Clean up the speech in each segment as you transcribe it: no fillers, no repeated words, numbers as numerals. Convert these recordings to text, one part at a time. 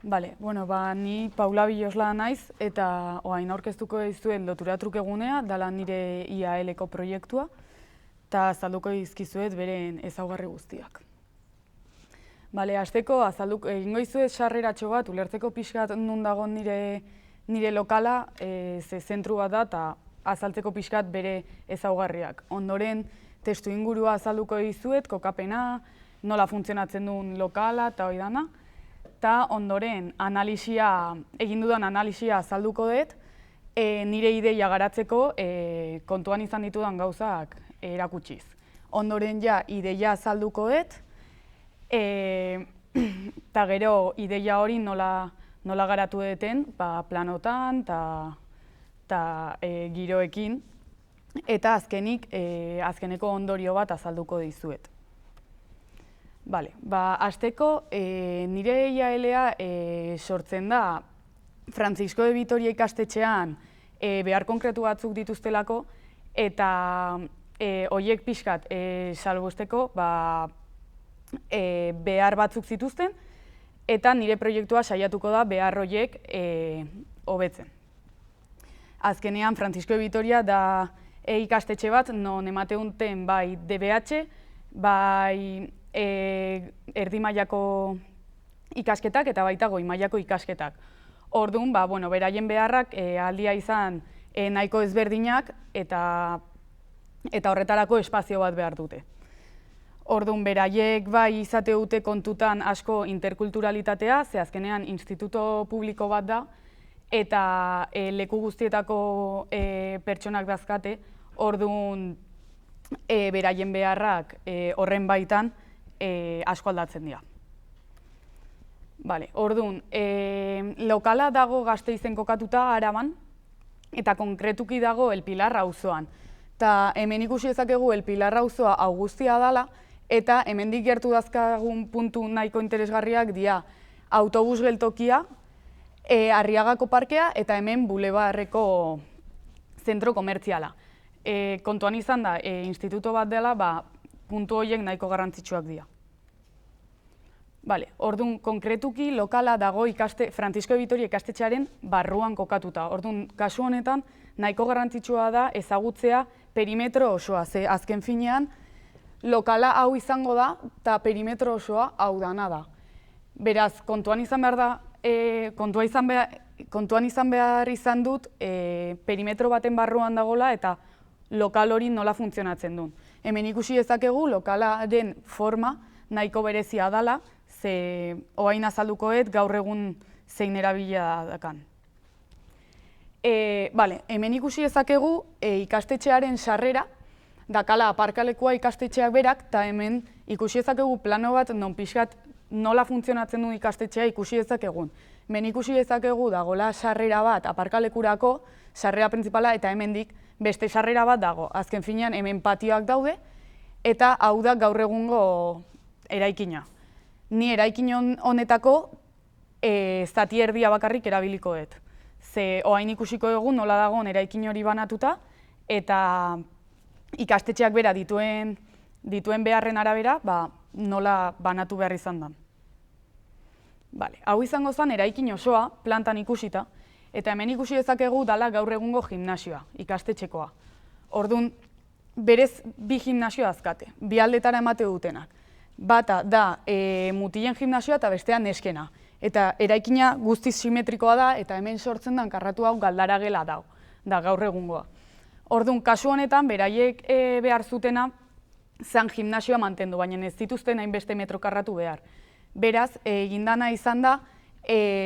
Ni Paula Bilosla naiz eta orain aurkeztuko dizuet lotura truke gunea, dala nire IAL-eko proiektua, eta azalduko dizkizuet beren ezaugarri guztiak. Hasteko egingo dizuet sarreratxo bat, ulertzeko pixkat non dago nire lokala, ze zentru bat da, eta azaltzeko pixkat bere ezaugarriak. Ondoren, testu ingurua azalduko dizuet, kokapena, nola funtzionatzen duen lokala eta hori dana. Eta ondoren, egin dudan analisia azalduko dut, nire ideia garatzeko kontuan izan ditudan gauzak erakutsiz. Ondoren ideia azalduko dut, eta gero ideia hori nola garatu duten planotan eta giroekin, eta azkeneko ondorio bat azalduko dizuet. Hasteko, nire IAL-a sortzen da Francisco de Vitoria ikastetxean behar konkretu batzuk dituztelako, eta horiek pixkat salbuesteko behar batzuk zituzten, eta nire proiektua saiatuko da behar horiek hobetzen. Azkenean, Francisco de Vitoria da ikastetxe bat, non emateunten bai DBH, bai erdi mailako ikasketak eta baita goi mailako ikasketak. Orduan, beraien beharrak aldia izan nahiko ezberdinak eta horretarako espazio bat behar dute. Orduan, beraiek bai izate dute kontutan asko interkulturalitatea, ze azkenean instituto publiko bat da, eta leku guztietako pertsonak dazkate, orduan beraien beharrak horren baitan asko aldatzen dira. Orduan, lokala dago Gasteizen kokatuta Araban, eta konkretuki dago El Pilar auzoan. Eta hemen ikusi dezakegu El Pilar auzoa Augustia dela, eta hemendik gertu dazkagun puntu nahiko interesgarriak dira autobus geltokia, Arriagako parkea eta hemen Bulebarreko zentro komertziala. Kontuan izan da, instituto bat dela, puntu horiek nahiko garrantzitsuak dira. Orduan, konkretuki lokala dago Francisco de Vitoria ikastetxearen barruan kokatuta. Orduan, kasu honetan, nahiko garrantzitsua da ezagutzea perimetro osoa, ze azken finean, lokala hau izango da, eta perimetro osoa hau dana da. Beraz, kontuan izan behar izan dut perimetro baten barruan dagoela eta lokal hori nola funtzionatzen duen. Hemen ikusi dezakegu lokalaren forma nahiko berezia dela, ze orain azaldukoet gaur egun zein erabila dakan. Hemen ikusi dezakegu ikastetxearen sarrera, dakala aparkalekua ikastetxeak berak, eta hemen ikusi dezakegu plano bat non pixkat nola funtzionatzen du ikastetxea ikusi dezakegun. Hemen ikusi dezakegu dagoela sarrera bat aparkalekurako, sarrera printzipala, eta hemendik beste sarrera bat dago. Azken finean hemen patioak daude, eta hau da gaur egungo eraikina. Ni eraikin honetako zati erdia bakarrik erabiliko dut. Ze orain ikusiko dugu nola dagoen eraikin hori banatuta, eta ikastetxeak bera dituen beharren arabera nola banatu behar izan da. Hau izango zen eraikin osoa, plantan ikusita, eta hemen ikusi dezakegu dala gaur egungo gimnasioa, ikastetxekoa. Orduan, berez bi gimnasio azkate, bi aldetara emate dutenak. Bata da mutilen gimnasioa eta bestea neskena. Eta eraikina guztiz simetrikoa da, eta hemen sortzen den karratu hau galdara gela da gaur egungoa. Orduan, kasu honetan, beraiek behar zutena zan gimnasioa mantendu, baina ez dituzten hainbeste metro karratu behar. Beraz, egindana izan da,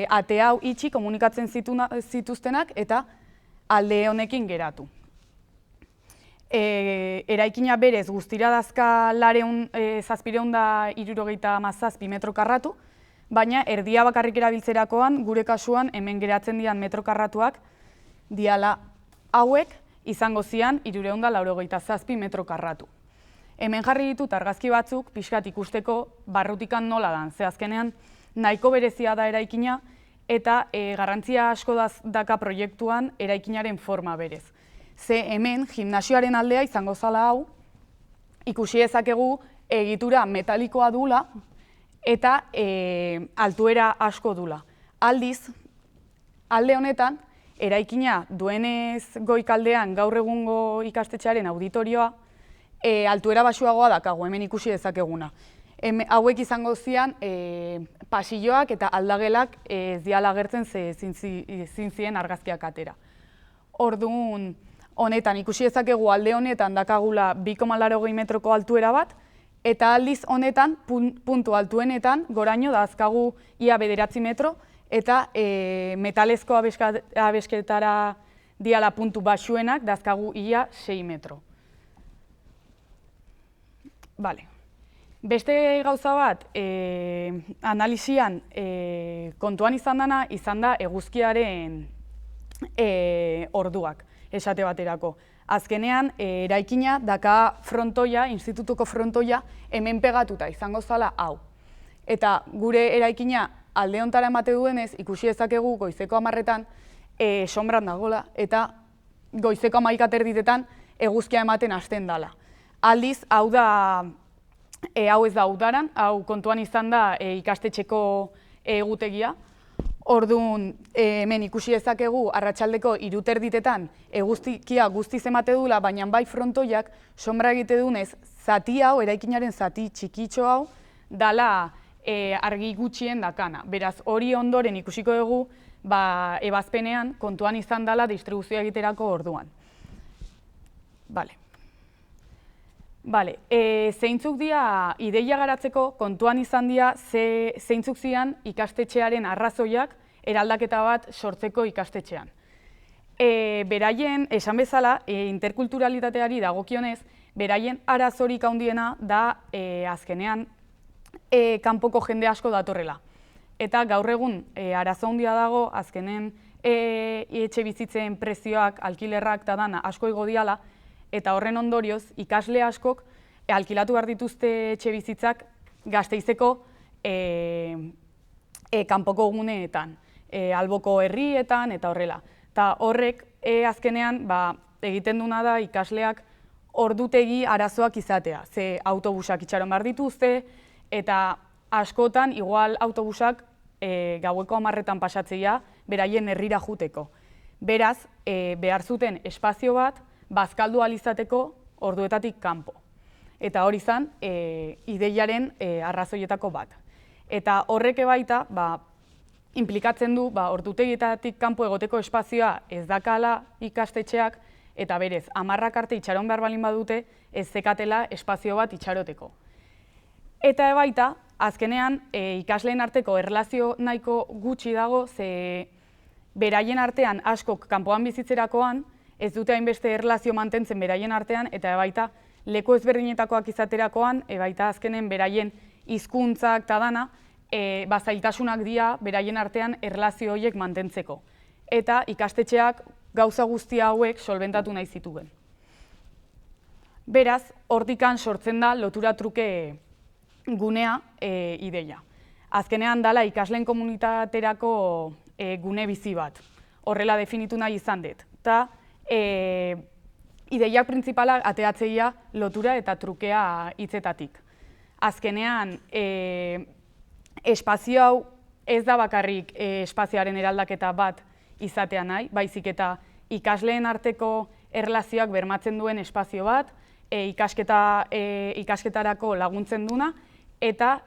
ate hau itxi komunikatzen zituztenak eta alde honekin geratu. Eraikina berez guztira dazka 767 metro karratu, baina erdia bakarrik erabiltzerakoan, gure kasuan hemen geratzen dian metro karratuak diala hauek izango zian 387 metro karratu. Hemen jarri ditut argazki batzuk pixkat ikusteko barrutikan nola dan, ze azkenean nahiko berezia da eraikina eta garrantzia asko daka proiektuan eraikinaren forma berez. Ze hemen gimnasioaren aldea izango zala hau, ikusi dezakegu egitura metalikoa dula eta altuera asko dula. Aldiz, alde honetan, eraikina duenez goikaldean gaur egungo ikastetxearen auditorioa, altuera baxuagoa dakago, hemen ikusi dezakeguna. Hauek izango zian pasilloak eta aldagelak ez diala agertzen ze ezin ziren argazkiak atera. Orduan, honetan ikusi dezakegu alde honetan dakagula 2,80 metroko altuera bat, eta aldiz honetan, puntu altuenetan, goraino dazkagu ia 9 metro, eta metalezko abesketara diala puntu baxuenak dazkagu ia 6 metro. Beste gauza bat, analisian kontuan izan da eguzkiaren orduak, esate baterako. Azkenean, eraikina daka frontoia, institutuko frontoia, hemen pegatuta izango zala hau. Eta gure eraikina alde hontara emate duenez, ikusi dezakegu goizeko 10etan sombran dagoela, eta goizeko 11 eguzkia ematen hasten dela. Aldiz, hau ez da udaran, hau kontuan izan da ikastetxeko egutegia. Orduan, hemen ikusi dezakegu arratsaldeko 3:00 eguzkia guztiz emate dula, baina bai frontoiak sombra egite dunez, zati hau, eraikinaren zati txikitxo hau, dala argi gutxien dakana. Beraz, hori ondoren ikusiko dugu, ebazpenean kontuan izan dela distribuzioa egiterako orduan. Zeintzuk dira ideia garatzeko kontuan izan dira zeintzuk zian ikastetxearen arrazoiak eraldaketa bat sortzeko ikastetxean. Beraien, esan bezala, interkulturalitateari dagokionez, beraien arazorik handiena da azkenean kanpoko jende asko datorrela. Eta gaur egun arazo handia dago azkenen etxe bizitzen prezioak, alkilerrak eta dana asko igo diala, eta horren ondorioz, ikasle askok alkilatu behar dituzte etxe bizitzak Gasteizeko kanpoko guneetan, alboko herrietan eta horrela. Eta horrek azkenean egiten duna da ikasleak ordutegi arazoak izatea. Ze autobusak itxaron behar dituzte, eta askotan igual autobusak gaueko 10etan pasatzea beraien herrira juteko. Beraz, behar zuten espazio bat, bazkaldu ahal izateko orduetatik kanpo. Eta hori izan, ideiaren arrazoietako bat. Eta horrek baita, implikatzen du, ordutegietatik kanpo egoteko espazioa ez dakala ikastetxeak, eta berez, 10 arte itxaron behar balin badute, ez zekatela espazio bat itxaroteko. Eta baita, azkenean, ikasleen arteko erlazio nahiko gutxi dago, ze beraien artean askok kanpoan bizitzerakoan, ez dute hainbeste erlazio mantentzen beraien artean, eta baita leku ezberdinetakoak izaterakoan, baita azkenen beraien hizkuntzak eta dana, zailtasunak dira beraien artean erlazio horiek mantentzeko. Eta ikastetxeak gauza guztia hauek solbentatu nahi zituen. Beraz, hortikan sortzen da lotura truke gunea ideia. Azkenean dala ikasleen komunitaterako gune bizi bat. Horrela definitu nahi izan dut. Eta ideiak printzipalak ateatzeia lotura eta trukea hitzetatik. Azkenean, espazio hau ez da bakarrik espazioaren eraldaketa bat izatea nahi, baizik eta ikasleen arteko erlazioak bermatzen duen espazio bat, ikasketarako laguntzen duna, eta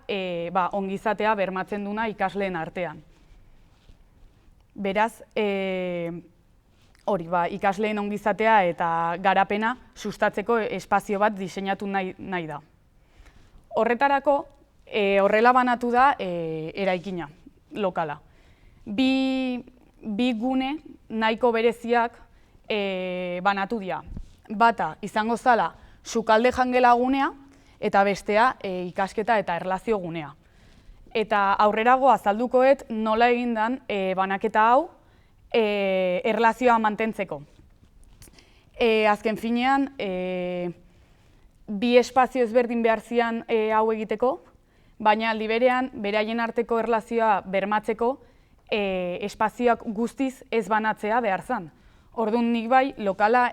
ongizatea bermatzen duna ikasleen artean. Beraz, hori, ikasleen ongizatea eta garapena sustatzeko espazio bat diseinatu nahi da. Horretarako, horrela banatu da eraikina, lokala. Bi gune nahiko bereziak banatu dira. Bata, izango zala, sukalde jangela gunea, eta bestea, ikasketa eta erlazio gunea. Eta aurrerago azaldukoet nola egindan banaketa hau erlazioa mantentzeko. Azken finean, bi espazio ezberdin behar zian hau egiteko, baina aldi berean, beraien arteko erlazioa bermatzeko espazioak guztiz ez banatzea behar zan. Orduan nik bai, lokala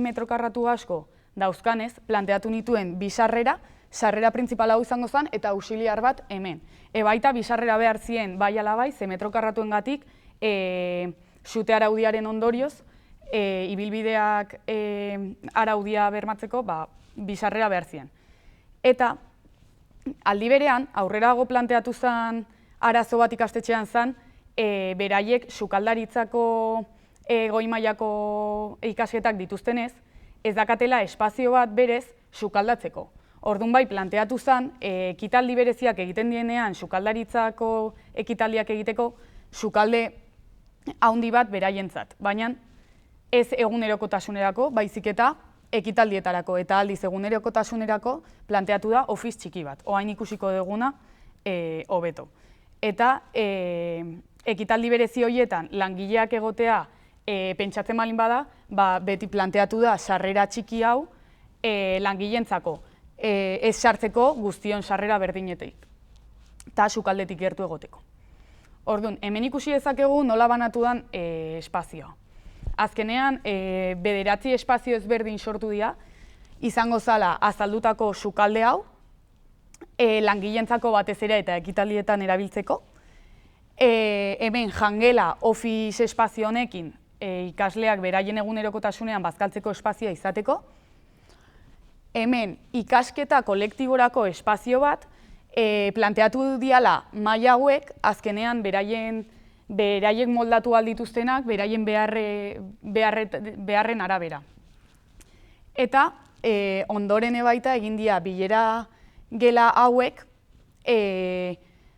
metrokarratu asko dauzkanez, planteatu nituen bi sarrera, sarrera printzipala hau izango zen eta auxiliar bat hemen. Baita bi sarrera behar ziren bai ala bai, ze metro karratuengatik sute araudiaren ondorioz, ibilbideak araudia bermatzeko bi sarrera behar ziren. Eta aldi berean, aurrerago planteatu zen arazo bat ikastetxean zen, beraiek sukaldaritzako goi mailako ikasketak dituztenez, ez dakatela espazio bat berez sukaldatzeko. Orduan bai planteatu zen, ekitaldi bereziak egiten dienean sukaldaritzako ekitaldiak egiteko sukalde handi bat beraientzat, baina ez egunerokotasunerako, baizik eta ekitaldietarako, eta aldiz egunerokotasunerako planteatu da office txiki bat, orain ikusiko duguna hobeto. Eta ekitaldi berezi horietan langileak egotea pentsatzen balin bada, beti planteatu da sarrera txiki hau langileentzako ez sartzeko guztion sarrera berdinetik, eta sukaldetik gertu egoteko. Orduan, hemen ikusi dezakegu nola banatu den espazioa. Azkenean, 9 espazio ezberdin sortu dira, izango zala azaldutako sukalde hau, langileentzako batez ere eta ekitaldietan erabiltzeko. Hemen jangela office espazio honekin ikasleak beraien egunerokotasunean bazkaltzeko espazioa izateko. Hemen ikasketa kolektiborako espazio bat, planteatu diala maila hauek, azkenean beraiek moldatu aldituztenak, beraien beharren arabera. Eta ondoren baita egin dira bilera gela hauek,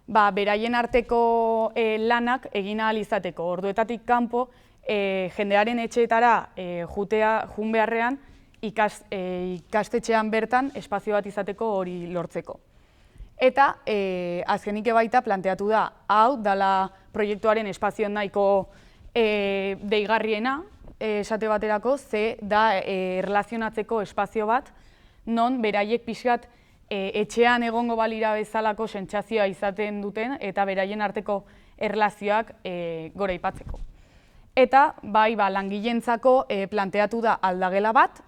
beraien arteko lanak egin ahal izateko. Orduetatik kanpo, jendearen etxeetara joan beharrean, ikastetxean bertan espazio bat izateko hori lortzeko. Eta azkenik baita planteatu da, hau dala proiektuaren espazioen nahiko deigarriena, esate baterako, ze da erlazionatzeko espazio bat, non beraiek pixkat etxean egongo balira bezalako sentsazioa izaten duten eta beraien arteko erlazioak goraipatzeko. Eta bai langileentzako planteatu da aldagela bat,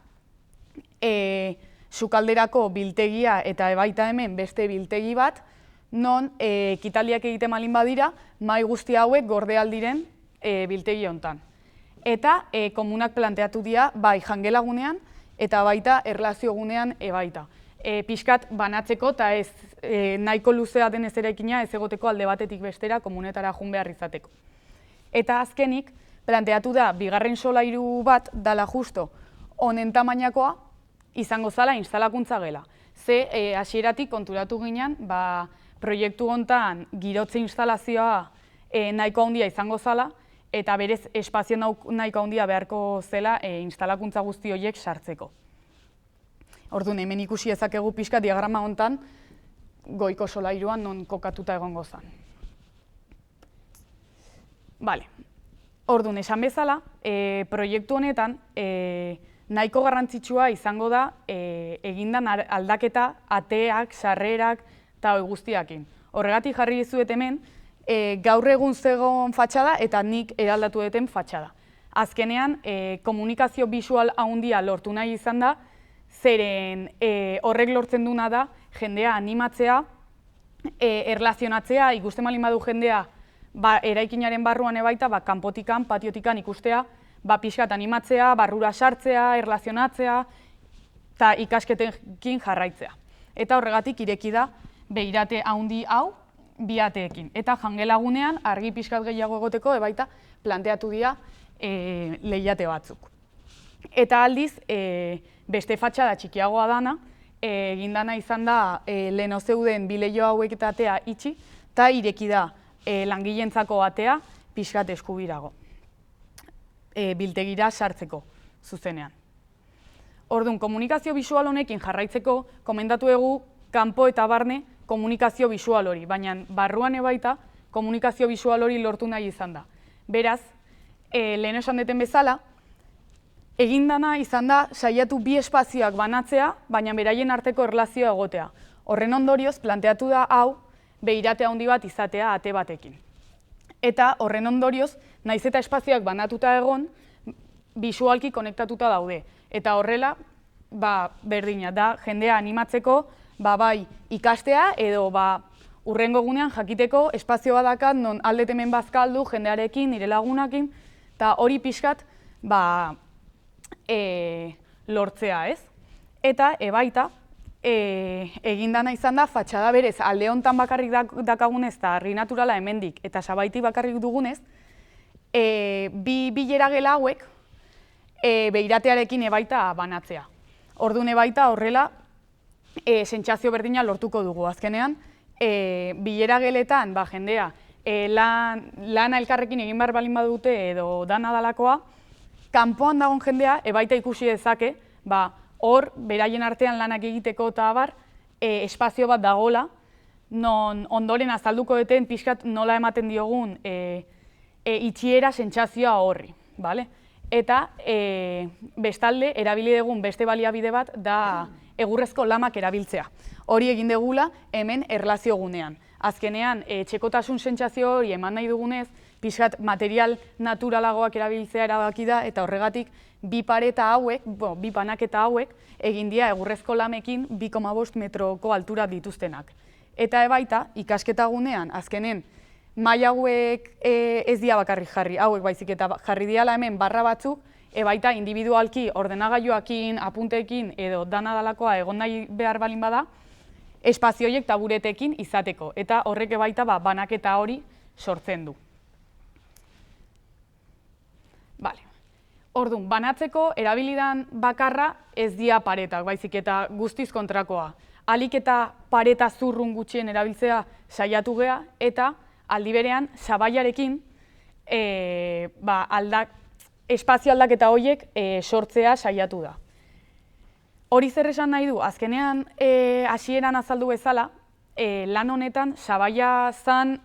sukalderako biltegia eta baita hemen beste biltegi bat, non ekitaldiak egiten balin badira, mahai guzti hauek gorde aldiren biltegi hontan. Eta komunak planteatu dira bai jangelagunean eta baita erlaziogunean baita. Pixkat banatzeko eta ez nahiko luzea denez eraikina ez egoteko alde batetik bestera komunetara joan behar izateko. Eta azkenik planteatu da bigarren solairu bat dala justo honen tamainakoa, izango zala instalakuntza gela. Ze hasieratik konturatu ginen, proiektu hontan girotze instalazioa nahiko handia izango zala, eta berez espazio nahiko handia beharko zela instalakuntza guzti horiek sartzeko. Orduan, hemen ikusi ezakegu pixka diagrama hontan goiko solairuan non kokatuta egongo zen. Orduan, esan bezala, proiektu honetan nahiko garrantzitsua izango da egindan aldaketa ateak, sarrerak eta guztiakin. Horregatik jarri dizuet hemen, gaur egun zegoen fatxada eta nik eraldatu duten fatxada. Azkenean, komunikazio bisual handia lortu nahi izan da, zeren horrek lortzen duna da jendea animatzea, erlazionatzea, ikusten balin badu jendea eraikinaren barruan ebaita, kanpotikan, patiotikan ikustea, pixkat animatzea, barrura sartzea, erlazionatzea eta ikasketekin jarraitzea. Eta horregatik ireki da behirate handi hau bi ateekin. Eta jangelagunean argi pixkat gehiago egoteko ebaita planteatu dira lehiate batzuk. Eta aldiz, beste fatxada txikiagoa dana, egindana izan da lehen zeuden bi leiho hauek eta atea itxi, eta ireki da langileentzako atea pixkat eskubirago. Biltegira sartzeko zuzenean. Orduan, komunikazio bisual honekin jarraitzeko, komendatu egu kanpo eta barne komunikazio bisual hori, baina barruan ebaita komunikazio bisual hori lortu nahi izan da. Beraz, lehen esan deten bezala, egindana izan da saiatu bi espazioak banatzea, baina beraien arteko erlazioa egotea. Horren ondorioz, planteatu da hau behirate handi bat izatea ate batekin. Eta horren ondorioz, naiz eta espazioak banatuta egon, bisualki konektatuta daude. Eta horrela, berdina da, jendea animatzeko, bai ikastea edo urrengo egunean jakiteko espazio bat dakat non aldet hemen bazkaldu jendearekin, nire lagunakin, eta hori pixkat lortzea, ez? Eta baita, egin dana izan da, fatxada berez, alde hontan bakarrik dakagunez eta harri naturala hemendik eta Sabaiti bakarrik dugunez, bi bilera gela hauek beiratearekin baita banatzea. Orduan baita horrela sentsazio berdina lortuko dugu. Azkenean, bilera geletan jendea lana elkarrekin egin behar balin badute edo dana dalakoa, kanpoan dagoen jendea baita ikusi dezake, hor, beraien artean lanak egiteko eta abar, espazio bat dagola, non ondoren azalduko duten pixkat nola ematen diogun itxiera sentsazioa horri. Eta bestalde, erabili dugun beste baliabide bat da egurrezko lamak erabiltzea. Hori egin degula hemen erlazio gunean. Azkenean, txekotasun sentsazio hori eman nahi dugunez, pixkat material naturalagoak erabiltzea erabaki da, eta horregatik bi pareta hauek, bi banaketa hauek, egin dira egurrezko lamekin 2,5 metroko altura dituztenak. Eta baita, ikasketa gunean, azkenen, maila hauek ez dira bakarrik jarri, hauek baizik eta jarri diala hemen barra batzuk, baita individualki ordenagailuakin, apunteekin edo dana dalakoa egon nahi behar balin bada, espazioiek taburetekin izateko, eta horrek baita banaketa hori sortzen du. Orduan, banatzeko erabilidan bakarra ez dira paretak, baizik eta guztiz kontrakoa. Ahalik eta pareta zurrun gutxien erabiltzea saiatu gea, eta aldi berean sabaiarekin espazio aldaketa horiek sortzea saiatu da. Hori zer esan nahi du, azkenean hasieran azaldu bezala, lan honetan sabaia zen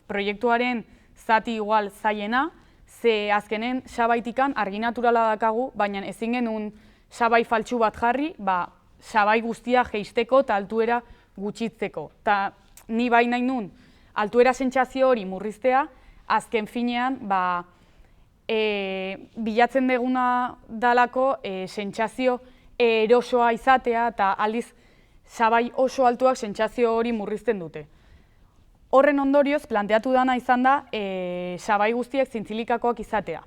proiektuaren zati igual zaiena, ze azkenen sabaitikan argi naturala dakagu, baina ezin genuen sabai faltsu bat jarri, sabai guztia jeisteko eta altuera gutxitzeko. Ta ni bai nahi nun, altuera sentsazio hori murriztea, azken finean, bilatzen deguna dalako sentsazio erosoa izatea eta aldiz sabai oso altuak sentsazio hori murrizten dute. Horren ondorioz, planteatu dana izan da sabai guztiek zintzilikakoak izatea.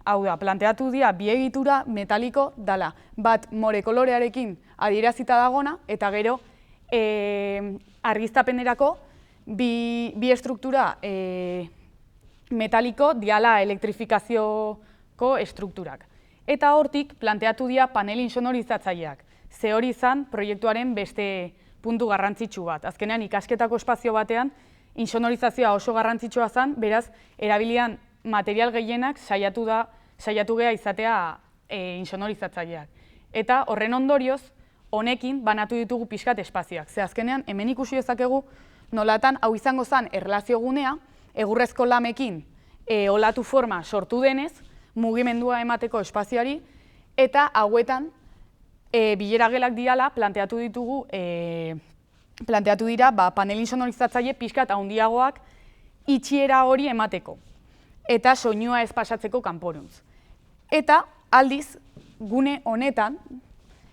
Hau da, planteatu dira bi egitura metaliko dala. Bat more kolorearekin adierazita dagona eta gero argiztapenerako bi estruktura metaliko diala elektrifikazioko estrukturak. Eta hortik planteatu dira panel insonorizatzaileak. Ze hori izan proiektuaren beste puntu garrantzitsu bat. Azkenean ikasketako espazio batean insonorizazioa oso garrantzitsua zen, beraz erabilian material gehienak saiatu gea izatea insonorizatzaileak. Eta horren ondorioz, honekin banatu ditugu pixkat espazioak. Ze azkenean hemen ikusi dezakegu nolatan hau izango zen erlazio gunea, egurrezko lamekin olatu forma sortu denez, mugimendua emateko espazioari, eta hauetan bilera gelak diala planteatu dira panel insonorizatzaile pixkat handiagoak itxiera hori emateko, eta soinua ez pasatzeko kanporuntz. Eta aldiz, gune honetan,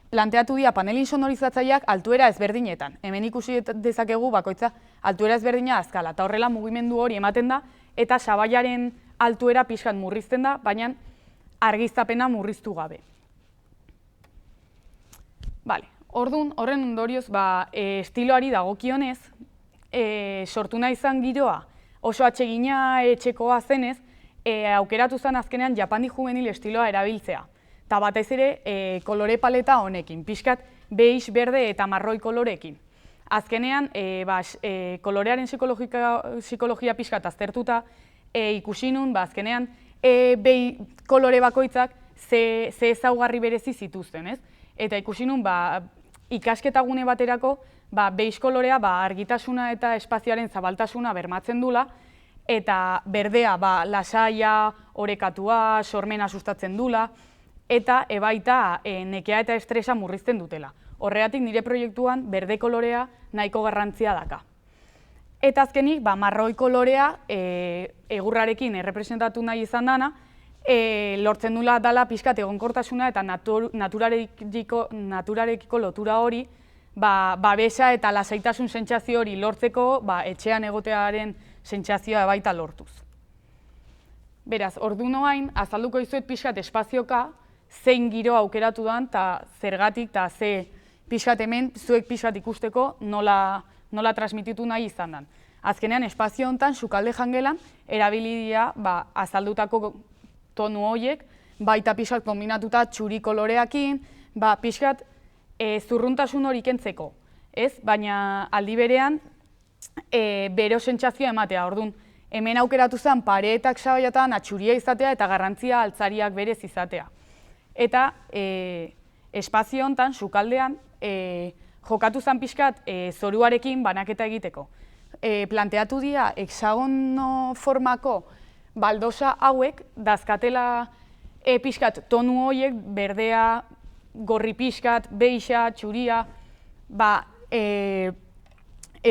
planteatu dira panel insonorizatzaileak altuera ezberdinetan. Hemen ikusi dezakegu bakoitza altuera ezberdina azkala, eta horrela mugimendu hori ematen da, eta sabaiaren altuera pixkat murrizten da, baina argiztapena murriztu gabe. Orduan, horren ondorioz, estiloari dagokionez, sortu nahi izan giroa oso atsegina etxekoa zenez, aukeratu zen azkenean Japandi juvenil estiloa erabiltzea. Eta batez ere kolore paleta honekin, pixkat beige, berde eta marroi kolorekin. Azkenean, kolorearen psikologia pixkat aztertuta ikusi nun, azkenean behi kolore bakoitzak ze ezaugarri berezi zituzten, ez? Eta ikusi nun, ikasketa gune baterako, beige kolorea argitasuna eta espazioaren zabaltasuna bermatzen dula, eta berdea lasaia, orekatua, sormena sustatzen dula, eta baita nekea eta estresa murrizten dutela. Horregatik nire proiektuan berde kolorea nahiko garrantzia daka. Eta azkenik, marroi kolorea egurrarekin errepresentatu nahi izan dana, lortzen dela pixkat egonkortasuna eta naturarekiko lotura hori babesa eta lasaitasun sentsazio hori lortzeko etxean egotearen sentsazioa baita lortuz. Beraz, ordunoain azalduko dizuet pixkat espazioka zein giro aukeratu dan eta zergatik eta ze pixkat hemen zuek pixkat ikusteko nola transmititu nahi izan dan. Azkenean, espazio honetan, sukalde jangelan, erabili dira azaldutako tonu horiek, baita pixkat kombinatuta txuri koloreakin, pixkat zurruntasun hori kentzeko, ez? Baina aldi berean, bero sentsazioa ematea, orduan, hemen aukeratu zen paretak sabaiatan atxuria izatea eta garrantzia altzariak berez izatea. Eta espazio honetan, sukaldean, jokatu zen pixkat zoruarekin banaketa egiteko. Planteatu dira hexagono formako baldosa hauek dazkatela pixkat tonu horiek, berdea, gorri pixkat, beixa, txuria,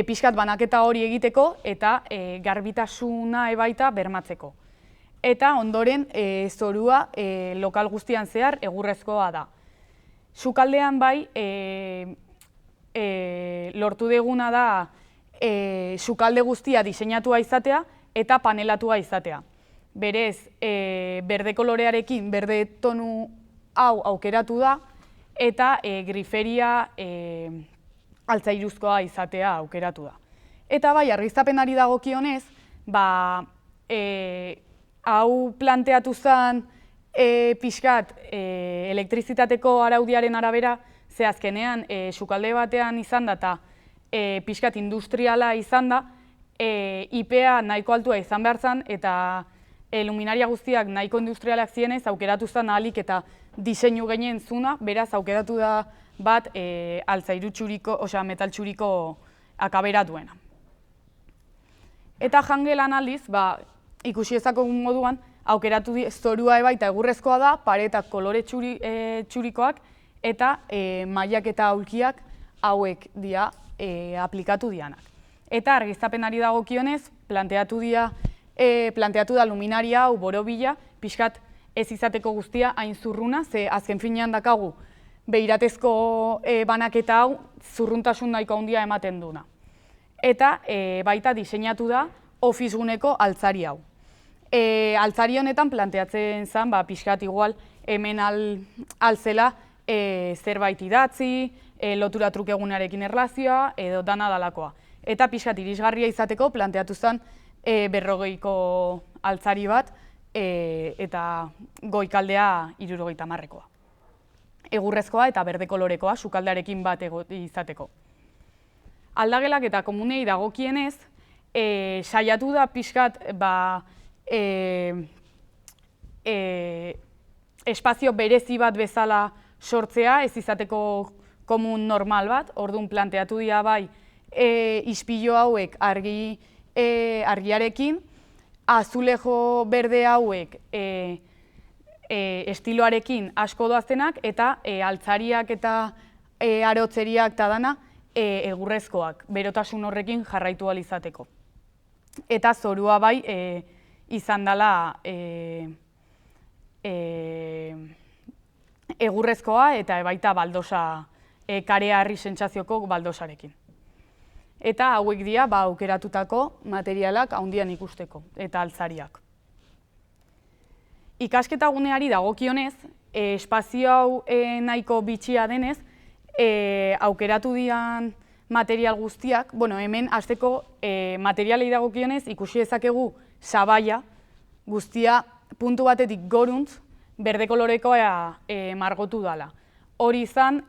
pixkat banaketa hori egiteko eta garbitasuna ebaita bermatzeko. Eta ondoren zorua lokal guztian zehar egurrezkoa da. Sukaldean bai, lortu deguna da sukalde guztia diseinatua izatea eta panelatua izatea. Berez, berde kolorearekin berde tonu hau aukeratu da eta griferia altzairuzkoa izatea aukeratu da. Eta bai, argiztapenari dagokionez, hau planteatu zen pixkat elektrizitateko araudiaren arabera, ze azkenean sukalde batean izan da eta pixkat industriala izan da, IPa nahiko altua izan behar zen eta luminaria guztiak nahiko industrialak zienez aukeratu zen ahalik eta diseinu genien zuna, beraz aukeratu da bat altzairu txuriko, osea metal txuriko akabera duena. Eta jangelan aldiz, ikusi ezako moduan, aukeratu zorua ebaita egurrezkoa da, paretak kolore txurikoak eta mailak eta aulkiak hauek dira aplikatu dianak. Eta argiztapenari dagokionez, planteatu da luminaria hau borobila, pixkat ez izateko guztia hain zurruna, ze azken finean dakagu beiratezko banaketa hau zurruntasun nahiko handia ematen duna. Eta baita diseinatu da ofizguneko altzari hau. Altzari honetan planteatzen zen, pixkat igual hemen alzela zerbait idatzi, lotura trukegunarekin erlazioa edo dana dalakoa. Eta pixkat irisgarria izateko planteatu zen 40ko altzari bat eta goikaldea 70koa. Egurrezkoa eta berde kolorekoa sukaldearekin bat izateko. Aldagelak eta komunei dagokienez, saiatu da pixkat espazio berezi bat bezala sortzea, ez izateko komun normal bat, orduan planteatu dira bai ispilu hauek argiarekin, azulejo berde hauek estiloarekin asko doaztenak eta altzariak eta arotzeriak eta dana egurrezkoak, berotasun horrekin jarraitu ahal izateko. Eta zorua bai izan dela egurrezkoa eta baita baldosa, kareharri sentsazioko baldosarekin. Eta hauek dira aukeratutako materialak handian ikusteko eta altzariak. Ikasketa guneari dagokionez, espazio hau nahiko bitxia denez, aukeratu dian material guztiak, hemen hasteko materialei dagokionez ikusi dezakegu sabaia guztia puntu batetik goruntz berde kolorekoa margotu dela. Hori izan,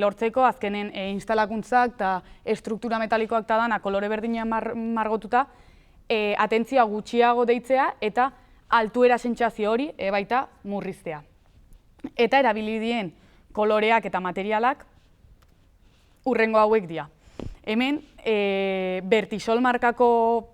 lortzeko azkenen instalakuntzak eta estruktura metalikoak eta dana kolore berdinean margotuta, atentzia gutxiago deitzea eta altuera sentsazio hori baita murriztea. Eta erabili dien koloreak eta materialak hurrengo hauek dira. Hemen, Vertisol markako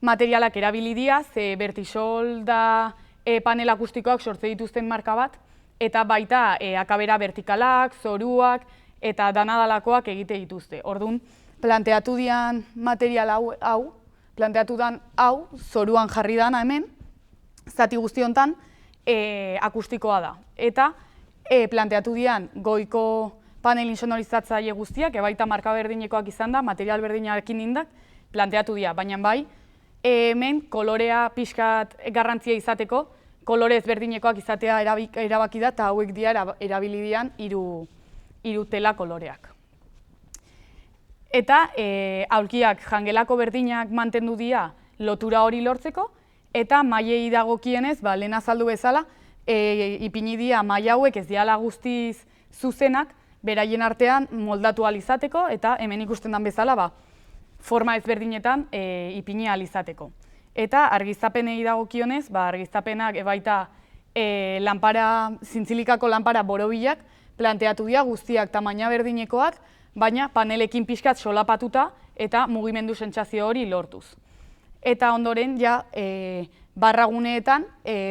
materialak erabili dira, ze Vertisol da panel akustikoak sortze dituzten marka bat, eta baita akabera vertikalak, zoruak eta danadalakoak egite dituzte. Orduan, planteatu dian material hau, zoruan jarri dana hemen, zati guzti honetan akustikoa da. Eta planteatu dian goiko panel insonorizatzaile guztiak, baita marka berdinekoak izan da, material berdinarekin indak, planteatu dira, baina bai, hemen kolorea pixkat garrantzia izateko, kolore ezberdinekoak izatea erabaki da, eta hauek dira erabili dian hiru tela koloreak. Eta aulkiak jangelako berdinak mantendu dira lotura hori lortzeko, eta mailei dagokienez, lehen azaldu bezala, ipini dira maila hauek ez diala guztiz zuzenak, beraien artean moldatu ahal izateko, eta hemen ikusten den bezala, forma ezberdinetan ipini ahal izateko. Eta argiztapenei dagokionez, argiztapenak baita zintzilikako lanpara borobilak planteatu dira guztiak tamaina berdinekoak, baina panelekin pixkat solapatuta eta mugimendu sentsazio hori lortuz. Eta ondoren, barraguneetan,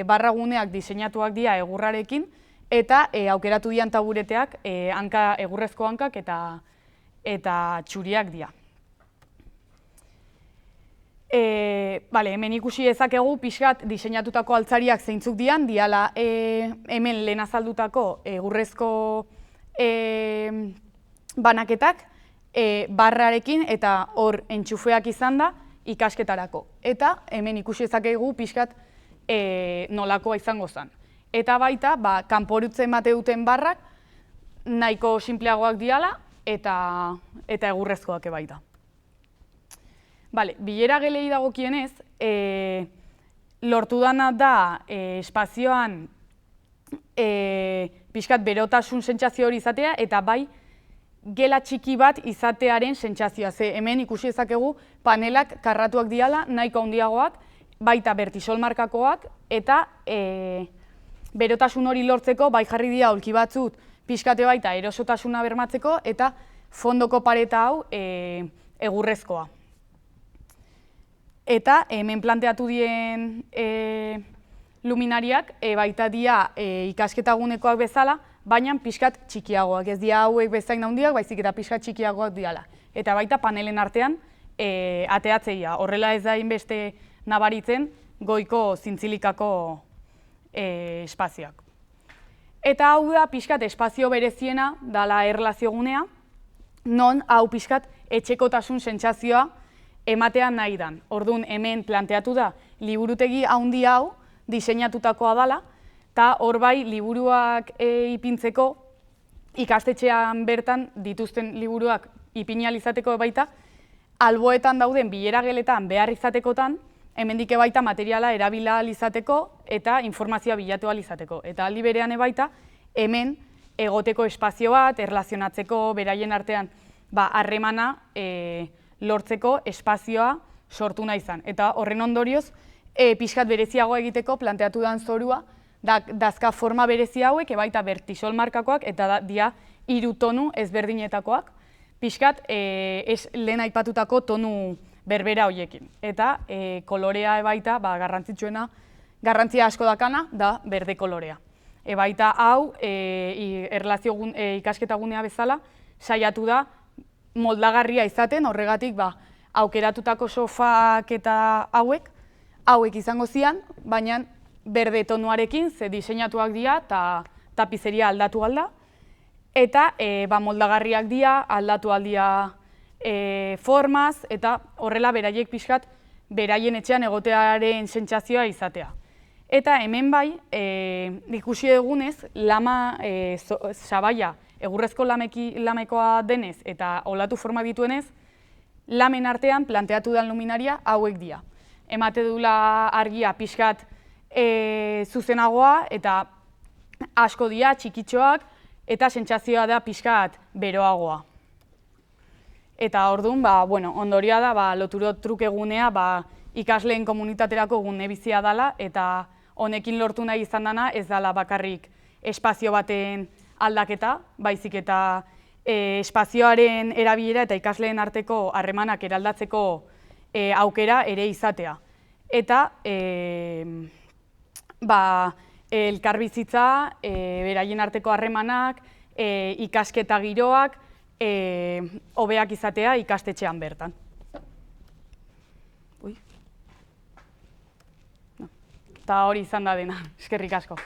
barraguneak diseinatuak dira egurrarekin, eta aukeratu dian tabureteak egurrezko hankak eta txuriak dira. Hemen ikusi ezakegu pixkat diseinatutako altzariak zeintzuk dian, diala hemen lehen azaldutako egurrezko banaketak, barrarekin eta hor entxufeak izan da ikasketarako. Eta hemen ikusi ezakegu pixkat nolakoa izango zen. Eta baita, kanporutze emate duten barrak nahiko sinpleagoak diala eta egurrezkoak baita. Bilera gelei dagokienez, lortu dana da espazioan pixkat berotasun sentsazio hori izatea, eta bai gela txiki bat izatearen sentsazioa. Hemen ikusi ezakegu panelak karratuak diala, nahiko handiagoak, baita bertisol markakoak, eta berotasun hori lortzeko bai jarri dira aulki batzut pixkate baita erosotasuna bermatzeko, eta fondoko pareta hau egurrezkoa. Eta hemen planteatu dien luminariak baita dira ikasketagunekoak bezala, baina pixkat txikiagoak, ez dira hauek bezain handiak, baizik eta pixkat txikiagoak diala. Eta baita panelen artean ateatzeia, horrela ez da inbeste nabaritzen goiko zintzilikako espazioak. Eta hau da pixkat espazio bereziena dala erlaziogunea, non hau pixkat etxekotasun sentsazioa ematean nahi dan. Orduan hemen planteatu da liburutegi handi hau diseinatutakoa dela, eta hor bai liburuak ipintzeko ikastetxean bertan dituzten liburuak ipini ahal izateko baita, alboetan dauden bilera geletan behar izatekotan, hemendik baita materiala erabila ahal izateko eta informazioa bilatu ahal izateko. Eta aldi berean baita hemen egoteko espazio bat, erlazionatzeko beraien artean harremana lortzeko espazioa sortu nahi izan. Eta horren ondorioz, pixkat bereziagoa egiteko planteatu den zorua, dazka forma berezi hauek, baita bertisol markakoak, eta dia 3 tonu ezberdinetakoak, pixkat lehen aipatutako tonu berbera horiekin. Eta kolorea baita garrantzia asko dakana da berde kolorea. Baita hau, erlazio ikasketagunea bezala, saiatu da moldagarria izaten, horregatik aukeratutako sofak eta hauek izango zian, baina berde tonuarekin ze diseinatuak dira eta tapizeria aldatu alda, eta moldagarriak dira, aldatu aldia formaz, eta horrela beraiek pixkat beraien etxean egotearen sentsazioa izatea. Eta hemen bai, ikusi dugunez, sabaia egurrezko lamekoa denez eta olatu forma dituenez, lamen artean planteatu den luminaria hauek dira. Emate dula argia pixkat zuzenagoa eta asko dira txikitxoak eta sentsazioa da pixkat beroagoa. Eta orduan, ondorioa da loturo trukegunea ikasleen komunitaterako gune bizia dela, eta honekin lortu nahi izan dena ez dela bakarrik espazio baten aldaketa, baizik eta espazioaren erabilera eta ikasleen arteko harremanak eraldatzeko aukera ere izatea. Eta elkarbizitza, beraien arteko harremanak, ikasketa giroak, hobeak izatea ikastetxean bertan. Eta hori izan da dena, eskerrik asko.